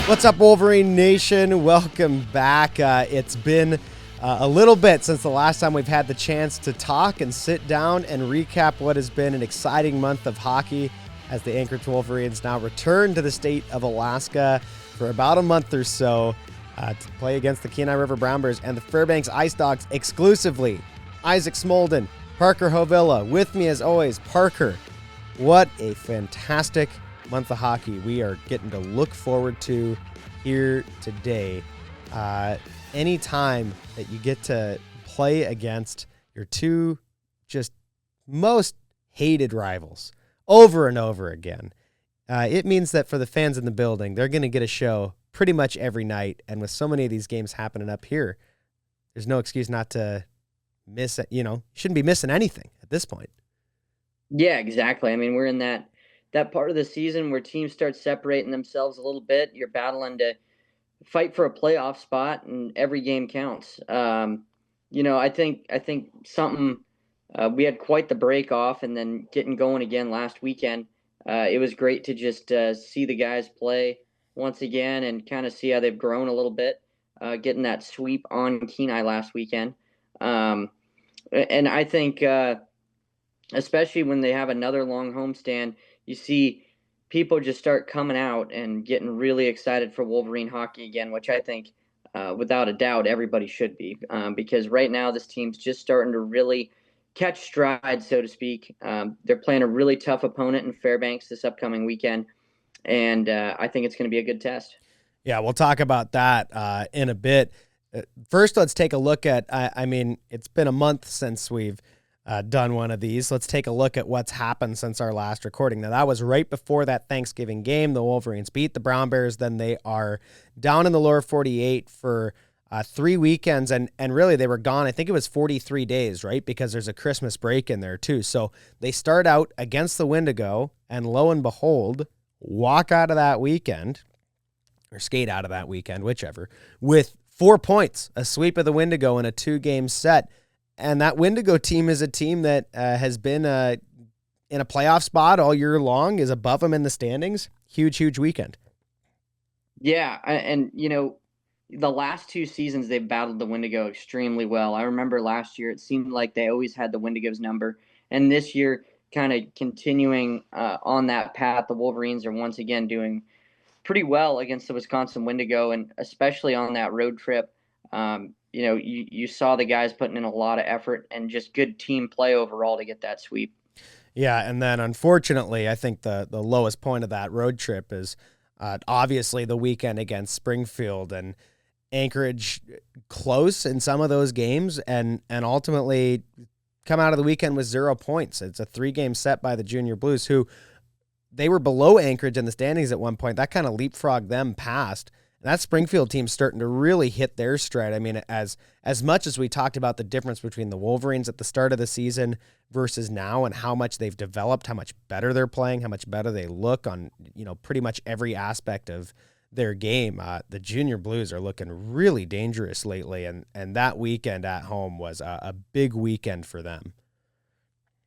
What's up, Wolverine Nation? Welcome back. It's been a little bit since the last time we've had the chance to talk and sit down and recap what has been an exciting month of hockey as the Anchorage Wolverines now return to the state of Alaska for about a month or so to play against the Kenai River Brown Bears and the Fairbanks Ice Dogs exclusively. Isaac Smolden, Parker Hovilla, with me as always. Parker, what a fantastic month of hockey we are getting to look forward to here today. Any time that you get to play against your two just most hated rivals over and over again, it means that for the fans in the building, they're going to get a show pretty much every night. And with so many of these games happening up here, there's no excuse not to miss it. You know, shouldn't be missing anything at this point. Yeah, exactly. I mean, we're in that part of the season where teams start separating themselves a little bit. You're battling to fight for a playoff spot, and every game counts. I think something we had quite the break off, and then getting going again last weekend. It was great to just see the guys play once again and kind of see how they've grown a little bit. Getting that sweep on Kenai last weekend, and I think. Especially when they have another long homestand, you see people just start coming out and getting really excited for Wolverine hockey again, which I think, without a doubt, everybody should be, because right now this team's just starting to really catch stride, so to speak. They're playing a really tough opponent in Fairbanks this upcoming weekend, and I think it's going to be a good test. Yeah, we'll talk about that in a bit. First, let's take a look at, I mean, it's been a month since we've done one of these. Let's take a look at what's happened since our last recording. Now, that was right before that Thanksgiving game. The Wolverines beat the Brown Bears. Then they are down in the lower 48 for 3 weekends, and really they were gone. I think it was 43 days, right? Because there's a Christmas break in there too. So they start out against the Wendigo, and lo and behold, walk out of that weekend, or skate out of that weekend, whichever, with 4 points, a sweep of the Wendigo in a 2-game set. And that Wendigo team is a team that has been in a playoff spot all year long, is above them in the standings. Huge, huge weekend. Yeah, and the last 2 seasons they've battled the Wendigo extremely well. I remember last year it seemed like they always had the Wendigo's number, and this year, kind of continuing on that path, the Wolverines are once again doing pretty well against the Wisconsin Wendigo, and especially on that road trip. You saw the guys putting in a lot of effort and just good team play overall to get that sweep. Yeah, and then unfortunately, I think the lowest point of that road trip is obviously the weekend against Springfield, and Anchorage close in some of those games, and ultimately come out of the weekend with 0 points. It's a 3-game set by the Junior Blues, who they were below Anchorage in the standings at one point. That kind of leapfrogged them past. And that Springfield team's starting to really hit their stride. I mean, as much as we talked about the difference between the Wolverines at the start of the season versus now, and how much they've developed, how much better they're playing, how much better they look on, pretty much every aspect of their game, the Junior Blues are looking really dangerous lately. And that weekend at home was a big weekend for them.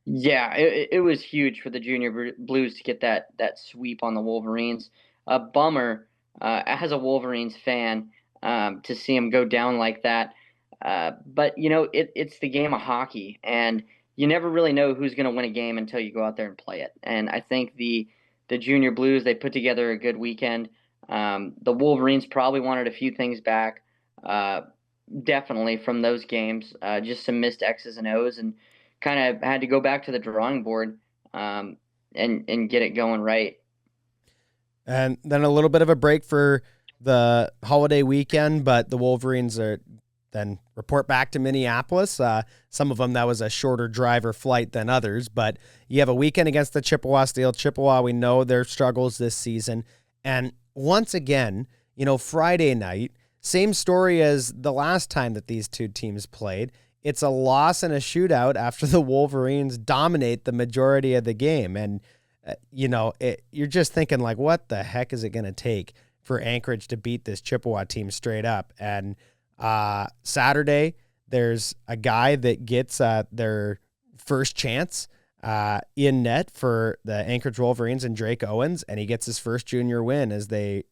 Yeah, it was huge for the Junior Blues to get that sweep on the Wolverines. A bummer as a Wolverines fan, to see him go down like that. But it's the game of hockey, and you never really know who's going to win a game until you go out there and play it. And I think the Junior Blues, they put together a good weekend. The Wolverines probably wanted a few things back, definitely from those games, just some missed X's and O's, and kind of had to go back to the drawing board, and get it going right. And then a little bit of a break for the holiday weekend, but the Wolverines then report back to Minneapolis. Some of them, that was a shorter drive or flight than others, but you have a weekend against the Chippewa Steel. Chippewa, we know their struggles this season. And once again, Friday night, same story as the last time that these two teams played. It's a loss and a shootout after the Wolverines dominate the majority of the game. And you're just thinking, like, what the heck is it going to take for Anchorage to beat this Chippewa team straight up? And Saturday, there's a guy that gets their first chance in net for the Anchorage Wolverines and Drake Owens, and he gets his first junior win as they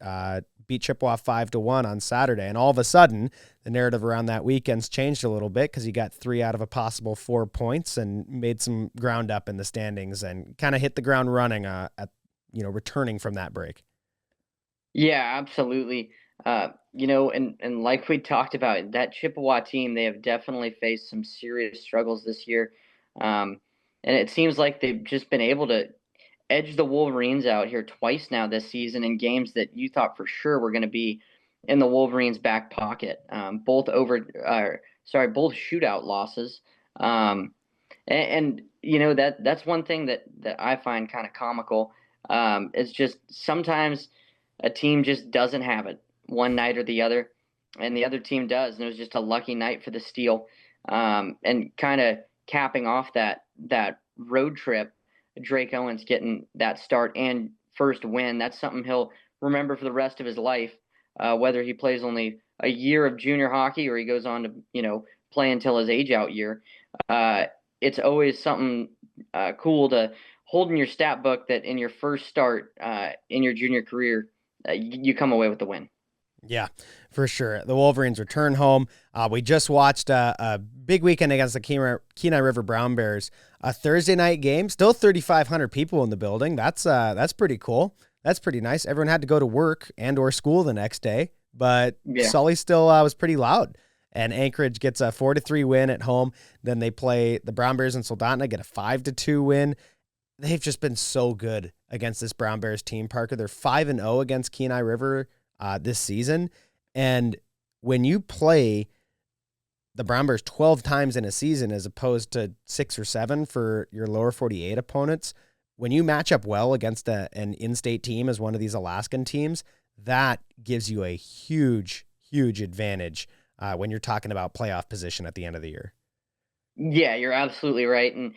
beat Chippewa 5-1 on Saturday. And all of a sudden, the narrative around that weekend's changed a little bit because you got 3 out of a possible 4 points and made some ground up in the standings and kind of hit the ground running returning from that break. Yeah, absolutely. And like we talked about, that Chippewa team, they have definitely faced some serious struggles this year. And it seems like they've just been able to edge the Wolverines out here twice now this season in games that you thought for sure were going to be in the Wolverines' back pocket. Both shootout losses. That's one thing that I find kind of comical. It's just sometimes a team just doesn't have it one night or the other, and the other team does, and it was just a lucky night for the Steel. And kind of capping off that road trip, Drake Owens getting that start and first win. That's something he'll remember for the rest of his life, whether he plays only a year of junior hockey or he goes on to play until his age out year. It's always something cool to hold in your stat book that in your first start in your junior career, you come away with the win. Yeah, for sure. The Wolverines return home. We just watched a big weekend against the Kenai River Brown Bears. A Thursday night game, still 3,500 people in the building. That's pretty cool. That's pretty nice. Everyone had to go to work and or school the next day, but Sully still was pretty loud. And Anchorage gets a 4-3 win at home. Then they play the Brown Bears in Soldotna, get a 5-2 win. They've just been so good against this Brown Bears team, Parker. They're 5-0 against Kenai River this season. And when you play the Brown Bears 12 times in a season as opposed to 6 or 7 for your lower 48 opponents, when you match up well against an in-state team as one of these Alaskan teams, that gives you a huge, huge advantage when you're talking about playoff position at the end of the year. Yeah, you're absolutely right. And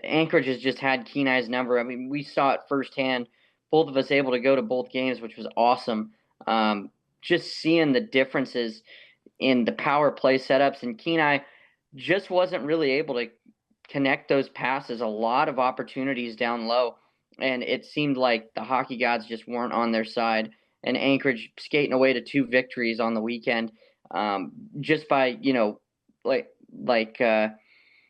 Anchorage has just had Kenai's number. I mean, we saw it firsthand, both of us able to go to both games, which was awesome. Just seeing the differences in the power play setups, and Kenai just wasn't really able to connect those passes. A lot of opportunities down low, and it seemed like the hockey gods just weren't on their side. And Anchorage skating away to 2 victories on the weekend, just by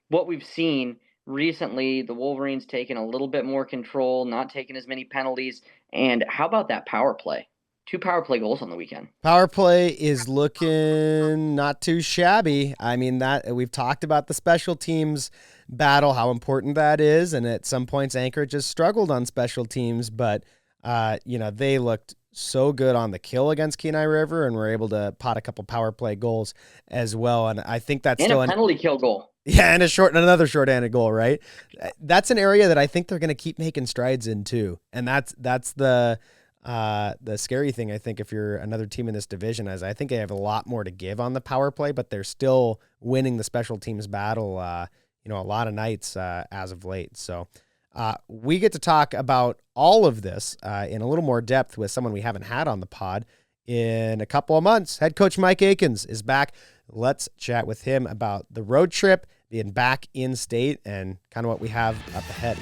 what we've seen recently. The Wolverines taking a little bit more control, not taking as many penalties, and how about that power play? 2 power play goals on the weekend. Power play is looking not too shabby. I mean, that we've talked about the special teams battle, how important that is, and at some points Anchorage has struggled on special teams, but they looked so good on the kill against Kenai River and were able to pot a couple power play goals as well. And I think that's still a penalty kill goal. Yeah, and another shorthanded goal, right? That's an area that I think they're going to keep making strides in too, and that's the scary thing, I think, if you're another team in this division, is I think they have a lot more to give on the power play, but they're still winning the special teams battle, a lot of nights as of late. So we get to talk about all of this in a little more depth with someone we haven't had on the pod in a couple of months. Head coach Mike Aikens is back. Let's chat with him about the road trip, being back in state, and kind of what we have up ahead.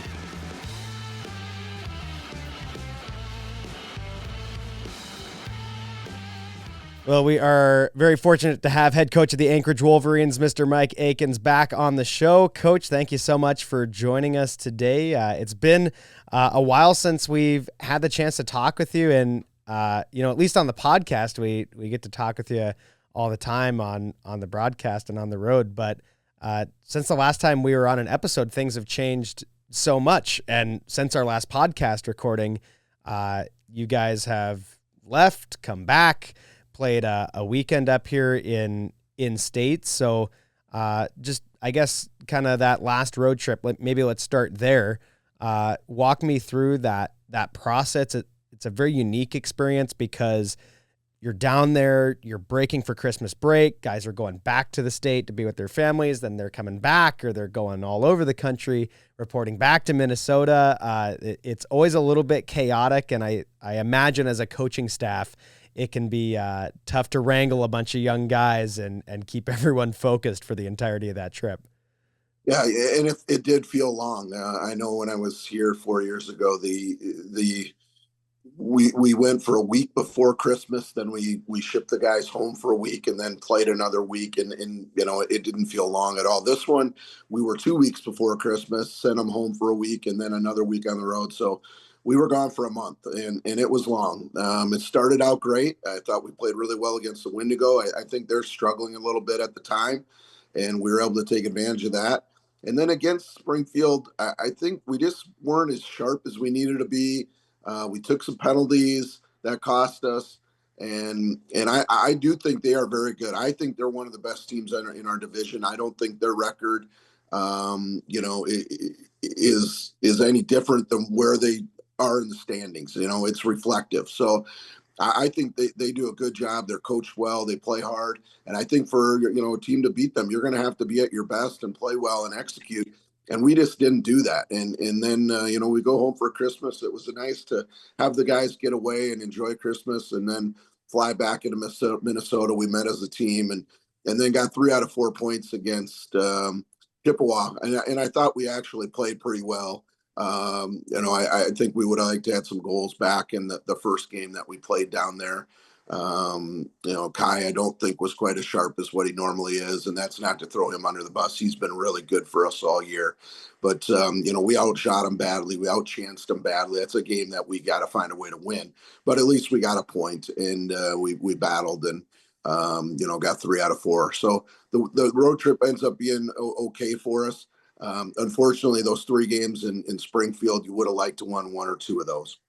Well, we are very fortunate to have head coach of the Anchorage Wolverines, Mr. Mike Aikens, back on the show. Coach, thank you so much for joining us today. It's been a while since we've had the chance to talk with you, and at least on the podcast, we get to talk with you all the time on the broadcast and on the road. But since the last time we were on an episode, things have changed so much. And since our last podcast recording, you guys have left, come back, played a weekend up here in state. So just, I guess, kind of that last road trip, maybe let's start there. Walk me through that process. It's a very unique experience because you're down there, you're breaking for Christmas break. Guys are going back to the state to be with their families. Then they're coming back, or they're going all over the country, reporting back to Minnesota. It's always a little bit chaotic. And I imagine as a coaching staff, it can be tough to wrangle a bunch of young guys and keep everyone focused for the entirety of that trip. Yeah, and it did feel long. I know when I was here 4 years ago, the we went for a week before Christmas. Then we shipped the guys home for a week and then played another week. And it didn't feel long at all. This one, we were 2 weeks before Christmas, sent them home for a week and then another week on the road. So we were gone for a month and it was long. It started out great. I thought we played really well against the Wendigo. I think they're struggling a little bit at the time, and we were able to take advantage of that. And then against Springfield, I think we just weren't as sharp as we needed to be. We took some penalties that cost us, and I do think they are very good. I think they're one of the best teams in our division. I don't think their record, is any different than where they are in the standings. It's reflective. So I think they do a good job. They're coached well. They play hard. And I think for a team to beat them, you're going to have to be at your best and play well and execute. And we just didn't do that. And then we go home for Christmas. It was nice to have the guys get away and enjoy Christmas, and then fly back into Minnesota. We met as a team and then got 3 out of 4 points against Chippewa. And I thought we actually played pretty well. I think we would have liked to have some goals back in the first game that we played down there. Kai, I don't think was quite as sharp as what he normally is, and that's not to throw him under the bus. He's been really good for us all year, but we outshot him badly. We outchanced him badly. That's a game that we got to find a way to win, but at least we got a point, and we battled and got 3 out of 4. So the road trip ends up being okay for us. Unfortunately, those 3 games in Springfield, you would have liked to win 1 or 2 of those.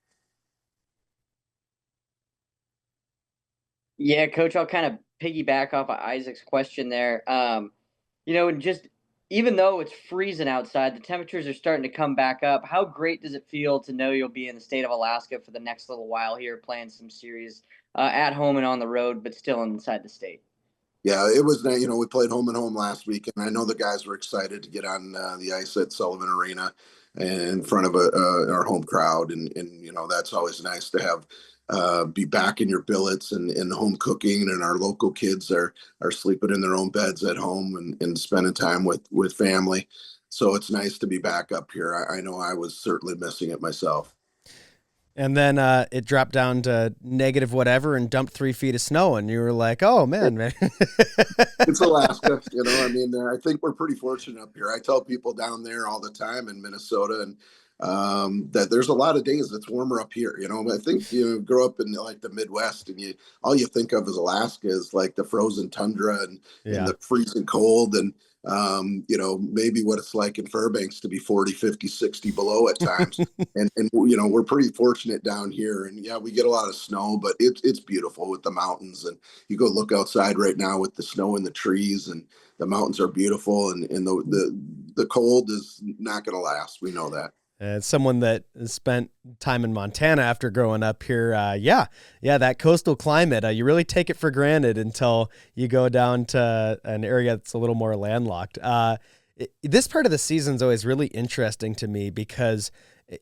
Yeah, Coach, I'll kind of piggyback off of Isaac's question there. Just even though it's freezing outside, the temperatures are starting to come back up. How great does it feel to know you'll be in the state of Alaska for the next little while here, playing some series at home and on the road, but still inside the state? Yeah, it was. We played home and home last week, and I know the guys were excited to get on the ice at Sullivan Arena in front of our home crowd, and that's always nice to have be back in your billets and home cooking, and our local kids are sleeping in their own beds at home and spending time with family. So it's nice to be back up here. I know I was certainly missing it myself. And then it dropped down to negative whatever and dumped 3 feet of snow. And you were like, oh, man. It's Alaska. I think we're pretty fortunate up here. I tell people down there all the time in Minnesota and that there's a lot of days that's warmer up here. I think you grow up in like the Midwest and all you think of is Alaska is like the frozen tundra and the freezing cold and maybe what it's like in Fairbanks to be 40, 50, 60 below at times. and we're pretty fortunate down here. And yeah, we get a lot of snow, but it's beautiful with the mountains. And you go look outside right now with the snow and the trees, and the mountains are beautiful. And the cold is not going to last. We know that. As someone that spent time in Montana after growing up here, that coastal climate, you really take it for granted until you go down to an area that's a little more landlocked. This part of the season is always really interesting to me because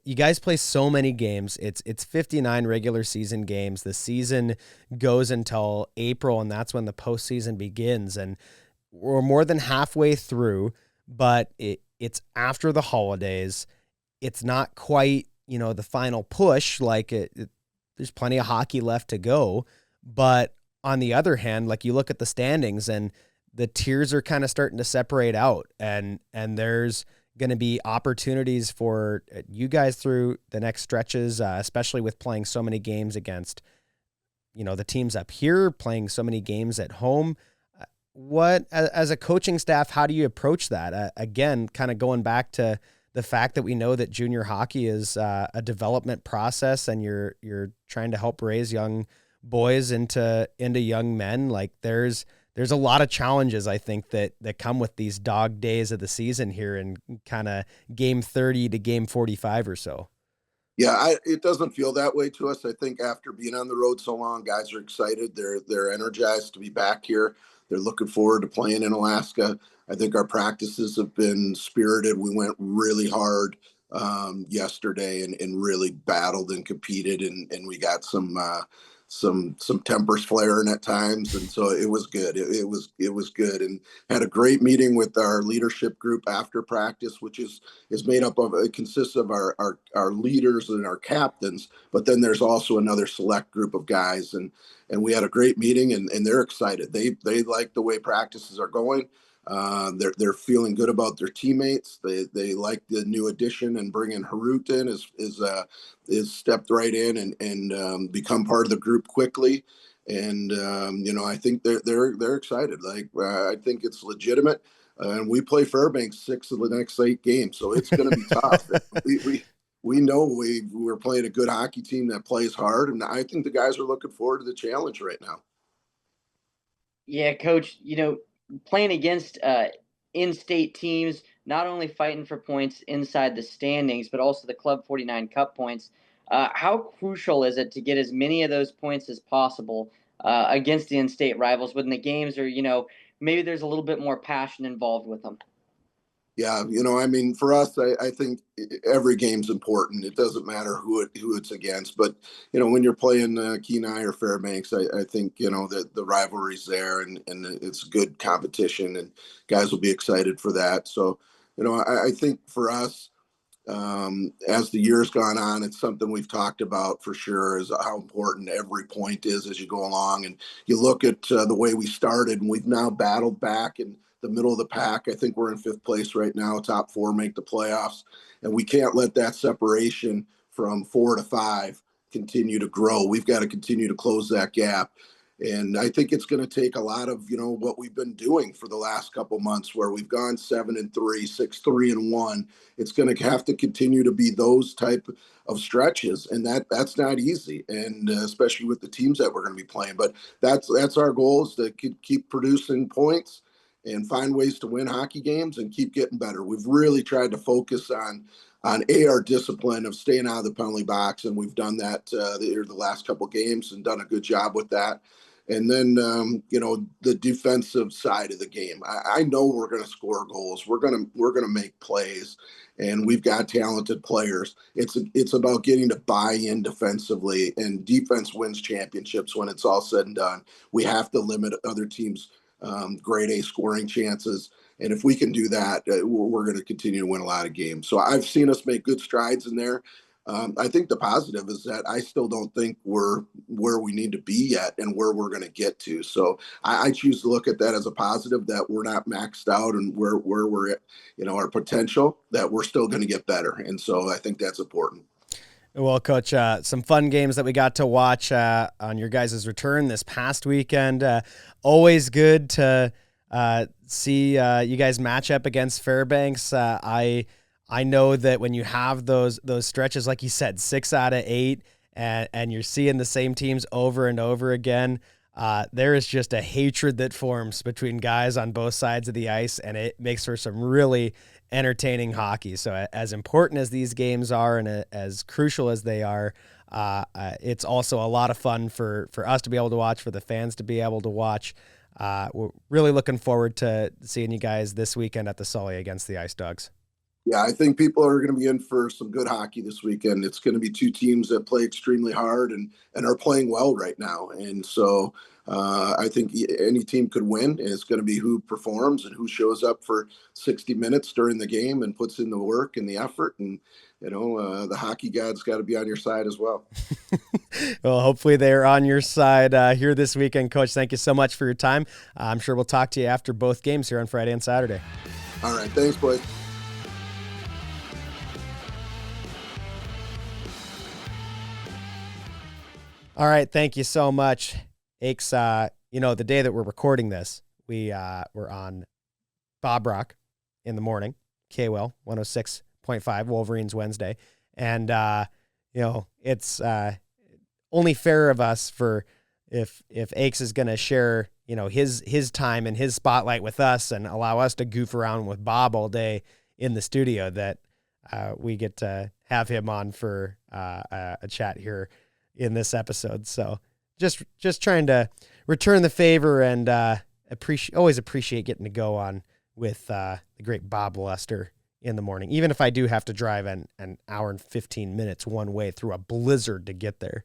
you guys play so many games. It's 59 regular season games. The season goes until April, and that's when the postseason begins. And we're more than halfway through, but it's after the holidays. It's not quite, the final push. Like there's plenty of hockey left to go. But on the other hand, like you look at the standings and the tiers are kind of starting to separate out, and there's going to be opportunities for you guys through the next stretches, especially with playing so many games against, the teams up here, playing so many games at home. What, as a coaching staff, how do you approach that? Again, kind of going back to the fact that we know that junior hockey is a development process, and you're trying to help raise young boys into young men. Like there's a lot of challenges, I think, that come with these dog days of the season here in kind of game 30 to game 45 or so. Yeah, it doesn't feel that way to us. I think after being on the road so long, guys are excited. They're energized to be back here. They're looking forward to playing in Alaska. I think our practices have been spirited. We went really hard yesterday and really battled and competed, and we got some tempers flaring at times, and so it was good. It was good, and had a great meeting with our leadership group after practice, which is made up of, it consists of our leaders and our captains, but then there's also another select group of guys, and we had a great meeting, and they're excited. They like the way practices are going. They're feeling good about their teammates. They like the new addition, and bringing Harut in is stepped right in and become part of the group quickly. And I think they're excited. Like I think it's legitimate. And we play Fairbanks 6 of the next 8 games, so it's going to be tough. We know we're playing a good hockey team that plays hard, and I think the guys are looking forward to the challenge right now. Yeah, Coach, playing against in-state teams, not only fighting for points inside the standings, but also the Club 49 Cup points. How crucial is it to get as many of those points as possible against the in-state rivals when the games are, maybe there's a little bit more passion involved with them? Yeah, for us, I think every game's important. It doesn't matter who it's against, but when you're playing Kenai or Fairbanks, I think that the rivalry's there, and it's good competition, and guys will be excited for that. So, I think for us, as the year's gone on, it's something we've talked about for sure, is how important every point is as you go along. And you look at the way we started, and we've now battled back in the middle of the pack. I think we're in 5th place right now. Top 4 make the playoffs, and we can't let that separation from 4 to 5 continue to grow. We've got to continue to close that gap. And I think it's going to take a lot of, what we've been doing for the last couple months, where we've gone 7-3, 6-3-1. It's going to have to continue to be those type of stretches, and that's not easy, and especially with the teams that we're going to be playing. But that's our goal, is to keep producing points and find ways to win hockey games and keep getting better. We've really tried to focus on our discipline of staying out of the penalty box, and we've done that the last couple games and done a good job with that. And then, the defensive side of the game. I know we're going to score goals. We're going to make plays, and we've got talented players. It's about getting to buy in defensively, and defense wins championships when it's all said and done. We have to limit other teams' grade A scoring chances. And if we can do that, we're going to continue to win a lot of games. So I've seen us make good strides in there. I think the positive is that I still don't think we're where we need to be yet, and where we're going to get to. So I choose to look at that as a positive, that we're not maxed out, and where we're at, our potential, that we're still going to get better. And so I think that's important. Well, Coach, some fun games that we got to watch on your guys' return this past weekend. Always good to see you guys match up against Fairbanks. I know that when you have those stretches, like you said, 6 out of 8, and you're seeing the same teams over and over again, there is just a hatred that forms between guys on both sides of the ice, and it makes for some really entertaining hockey. So as important as these games are, and as crucial as they are, it's also a lot of fun for us to be able to watch, for the fans to be able to watch. We're really looking forward to seeing you guys this weekend at the Sully against the Ice Dogs. Yeah, I think people are going to be in for some good hockey this weekend. It's going to be 2 teams that play extremely hard and are playing well right now. And so I think any team could win. And it's going to be who performs and who shows up for 60 minutes during the game and puts in the work and the effort. And, the hockey gods got to be on your side as well. Well, hopefully they're on your side here this weekend. Coach, thank you so much for your time. I'm sure we'll talk to you after both games here on Friday and Saturday. All right. Thanks, boys. All right, thank you so much, Aikes. The day that we're recording this, we're on Bob Rock in the morning, KWEL 106.5 Wolverines Wednesday, and it's only fair of us for if Aikes is going to share his time and his spotlight with us and allow us to goof around with Bob all day in the studio, that we get to have him on for a chat here in this episode. So just trying to return the favor, and always appreciate getting to go on with the great Bob Luster in the morning, even if I do have to drive an hour and 15 minutes one way through a blizzard to get there.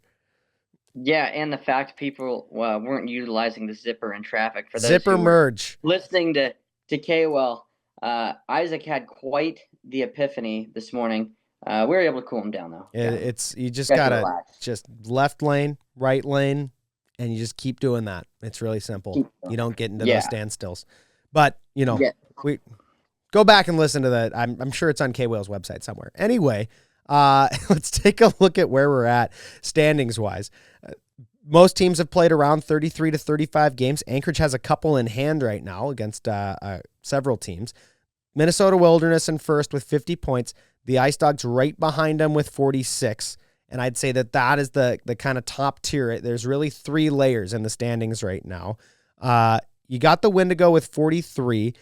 Yeah, and the fact people weren't utilizing the zipper in traffic. For those Zipper who merge. were listening to K-Well, Isaac had quite the epiphany this morning. We were able to cool him down, though. It's you just got to just left lane, right lane, and you just keep doing that. It's really simple. You don't get into those standstills. But, we go back and listen to that. I'm sure it's on K-Well's website somewhere. Anyway, let's take a look at where we're at standings-wise. Most teams have played around 33 to 35 games. Anchorage has a couple in hand right now against several teams. Minnesota Wilderness in first with 50 points. The Ice Dogs right behind them with 46. And I'd say that is the kind of top tier. There's really 3 layers in the standings right now. You got the Wendigo with 43.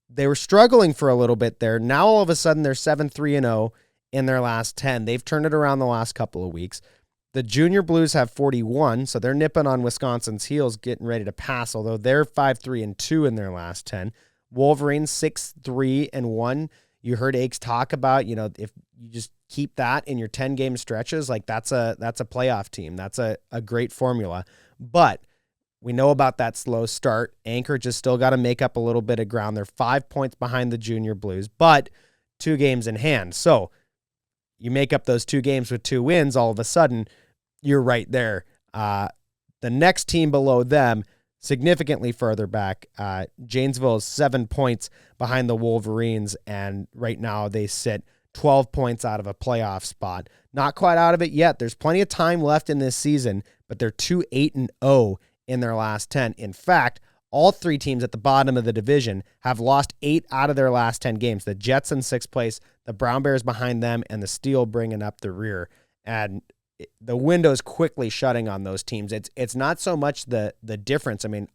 They were struggling for a little bit there. Now all of a sudden they're 7-3-0 in their last 10. They've turned it around the last couple of weeks. The Junior Blues have 41, so they're nipping on Wisconsin's heels, getting ready to pass, although they're 5-3-2 in their last 10. Wolverines 6-3-1. You heard Aikes talk about, if you just keep that in your 10-game stretches, like that's a playoff team. That's a great formula. But we know about that slow start. Anchorage has still got to make up a little bit of ground. They're 5 points behind the Junior Blues, but 2 games in hand. So you make up those 2 games with 2 wins, all of a sudden you're right there. The next team below them, significantly further back, Janesville is 7 points behind the Wolverines, and right now they sit 12 points out of a playoff spot. Not quite out of it yet. There's plenty of time left in this season, but they're 2-8-0 in their last 10. In fact, all 3 teams at the bottom of the division have lost 8 out of their last 10 games. The Jets in 6th place, the Brown Bears behind them, and the Steel bringing up the rear. And the window's quickly shutting on those teams. It's not so much the difference. I mean,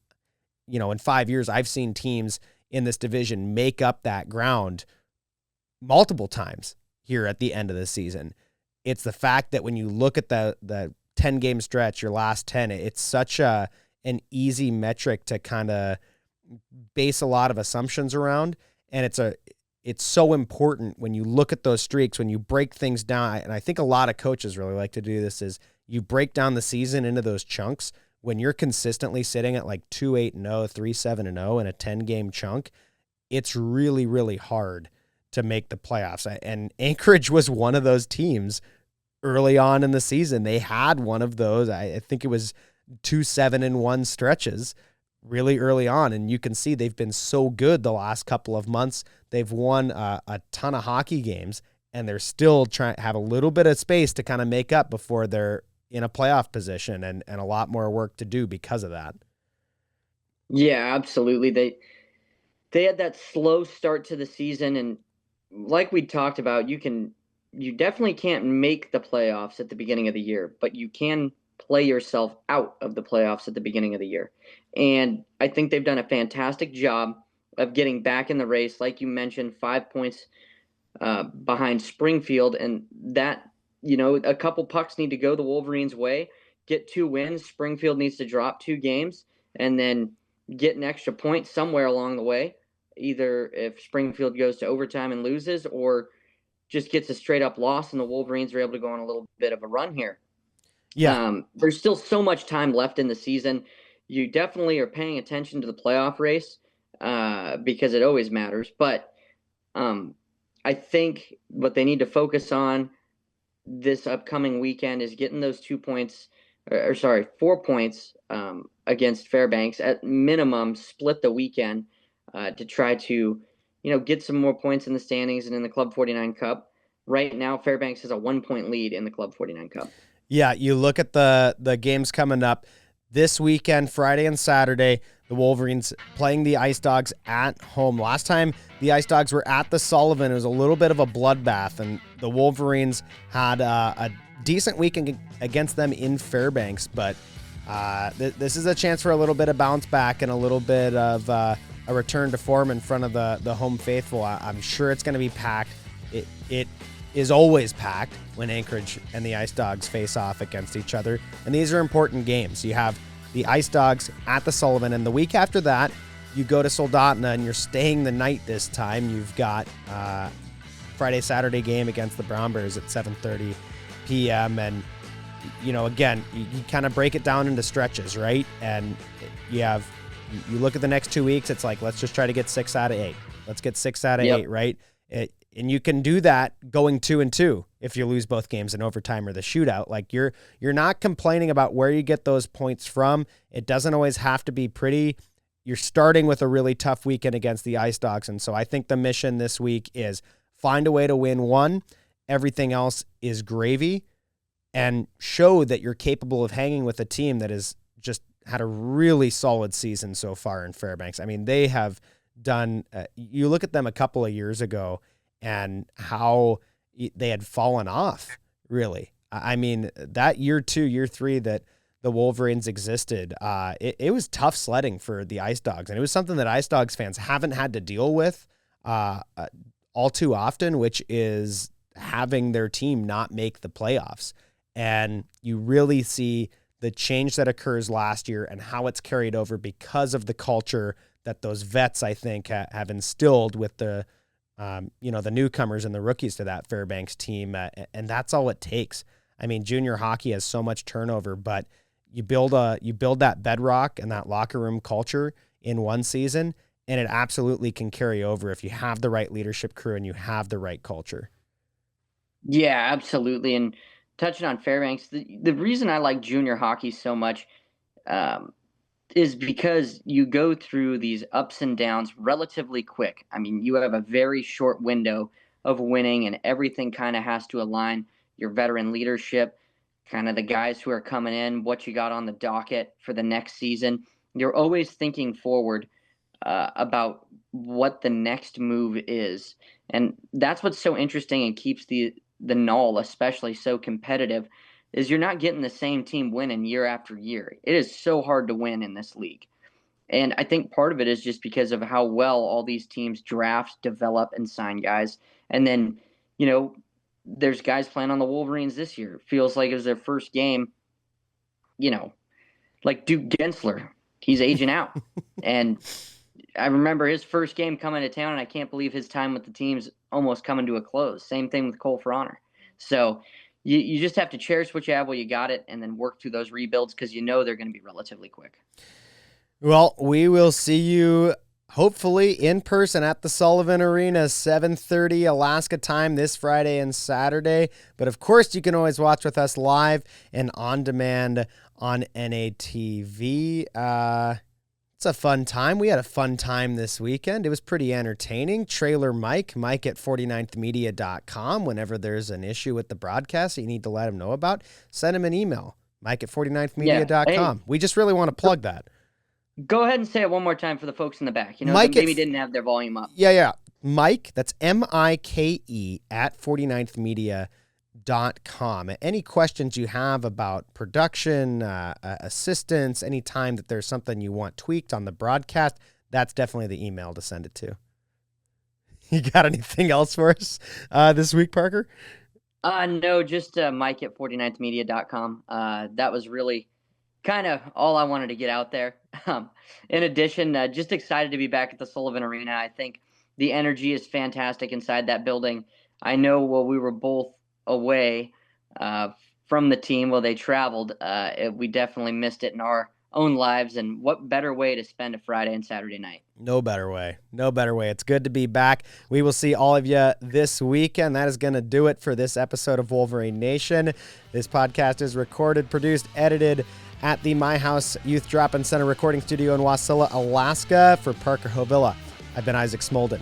in 5 years, I've seen teams in this division make up that ground multiple times here at the end of the season. It's the fact that when you look at the 10-game stretch, your last 10, it's such an easy metric to kind of base a lot of assumptions around. And it's so important when you look at those streaks, when you break things down. And I think a lot of coaches really like to do this, is you break down the season into those chunks. When you're consistently sitting at like 2-8-0, 3-7-0 in a 10-game chunk, it's really, really hard to make the playoffs. And Anchorage was one of those teams early on in the season. They had one of those, I think it was 2-7-1 stretches really early on. And you can see they've been so good the last couple of months. They've won a ton of hockey games, and they're still trying to have a little bit of space to kind of make up before they're in a playoff position, and a lot more work to do because of that. Yeah, absolutely. They had that slow start to the season, and like we talked about, you definitely can't make the playoffs at the beginning of the year, but you can play yourself out of the playoffs at the beginning of the year. And I think they've done a fantastic job of getting back in the race. Like you mentioned, 5 points behind Springfield, and that, a couple pucks need to go the Wolverines' way, get 2 wins. Springfield needs to drop 2 games and then get an extra point somewhere along the way, either if Springfield goes to overtime and loses, or just gets a straight up loss and the Wolverines are able to go on a little bit of a run here. Yeah. There's still so much time left in the season. You definitely are paying attention to the playoff race because it always matters. But I think what they need to focus on this upcoming weekend is getting those 4 points against Fairbanks. At minimum, split the weekend to try to, get some more points in the standings and in the Club 49 Cup. Right now, Fairbanks has a 1-point lead in the Club 49 Cup. Yeah, you look at the games coming up this weekend, Friday and Saturday. The Wolverines playing the Ice Dogs at home. Last time the Ice Dogs were at the Sullivan, it was a little bit of a bloodbath, and the Wolverines had a decent week against them in Fairbanks. But this is a chance for a little bit of bounce back and a little bit of a return to form in front of the home faithful. I'm sure it's going to be packed. It is always packed when Anchorage and the Ice Dogs face off against each other. And these are important games. You have the Ice Dogs at the Sullivan, and the week after that, you go to Soldotna and you're staying the night this time. You've got Friday, Saturday game against the Brown Bears at 7:30 p.m. And, again, you kind of break it down into stretches, right? And you look at the next 2 weeks, it's like, let's just try to get 6 out of 8. Let's get 6 out of 8, right? And you can do that going 2-2 if you lose both games in overtime or the shootout. Like you're not complaining about where you get those points from. It doesn't always have to be pretty. You're starting with a really tough weekend against the Ice Dogs. And so I think the mission this week is find a way to win one. Everything else is gravy, and show that you're capable of hanging with a team that has just had a really solid season so far in Fairbanks. I mean, they have done, you look at them a couple of years ago and how they had fallen off, really. I mean, that year 2, year 3 that the Wolverines existed, it was tough sledding for the Ice Dogs. And it was something that Ice Dogs fans haven't had to deal with all too often, which is having their team not make the playoffs. And you really see the change that occurs last year and how it's carried over because of the culture that those vets, I think, have instilled with the newcomers and the rookies to that Fairbanks team. And that's all it takes. I mean, junior hockey has so much turnover, but you build that bedrock and that locker room culture in one season, and it absolutely can carry over if you have the right leadership crew and you have the right culture. Yeah, absolutely. And touching on Fairbanks, the reason I like junior hockey so much is because you go through these ups and downs relatively quick. I mean, you have a very short window of winning, and everything kind of has to align. Your veteran leadership, kind of the guys who are coming in, what you got on the docket for the next season. You're always thinking forward about what the next move is. And that's what's so interesting and keeps the Null especially so competitive, is you're not getting the same team winning year after year. It is so hard to win in this league. And I think part of it is just because of how well all these teams draft, develop, and sign guys. And then, there's guys playing on the Wolverines this year. It feels like it was their first game, like Duke Gensler. He's aging out. And I remember his first game coming to town, and I can't believe his time with the team's almost coming to a close. Same thing with Cole for Honor. So you just have to cherish what you have while you got it, and then work through those rebuilds because they're going to be relatively quick. Well, we will see you hopefully in person at the Sullivan Arena, 7:30 Alaska time this Friday and Saturday. But of course, you can always watch with us live and on demand on NATV. It's a fun time. We had a fun time this weekend. It was pretty entertaining. Trailer Mike at 49thmedia.com. Whenever there's an issue with the broadcast that you need to let him know about, send him an email, Mike at 49thmedia.com. Hey, we just really want to plug that. Go ahead and say it one more time for the folks in the back. Mike maybe didn't have their volume up. Yeah. Mike, that's MIKE at 49thmedia.com. Any questions you have about production, assistance, any time that there's something you want tweaked on the broadcast, that's definitely the email to send it to. You got anything else for us this week, Parker? No, just Mike at 49thmedia.com. That was really kind of all I wanted to get out there. In addition, just excited to be back at the Sullivan Arena. I think the energy is fantastic inside that building. I know while we were both away from the team while they traveled, we definitely missed it in our own lives, and what better way to spend a Friday and Saturday night? No better way. It's good to be back. We will see all of you this weekend. That is going to do it for this episode of Wolverine Nation. This podcast is recorded, produced, edited at the My House Youth Drop-In Center recording studio in Wasilla, Alaska. For Parker Hovilla, I've been Isaac Smolden.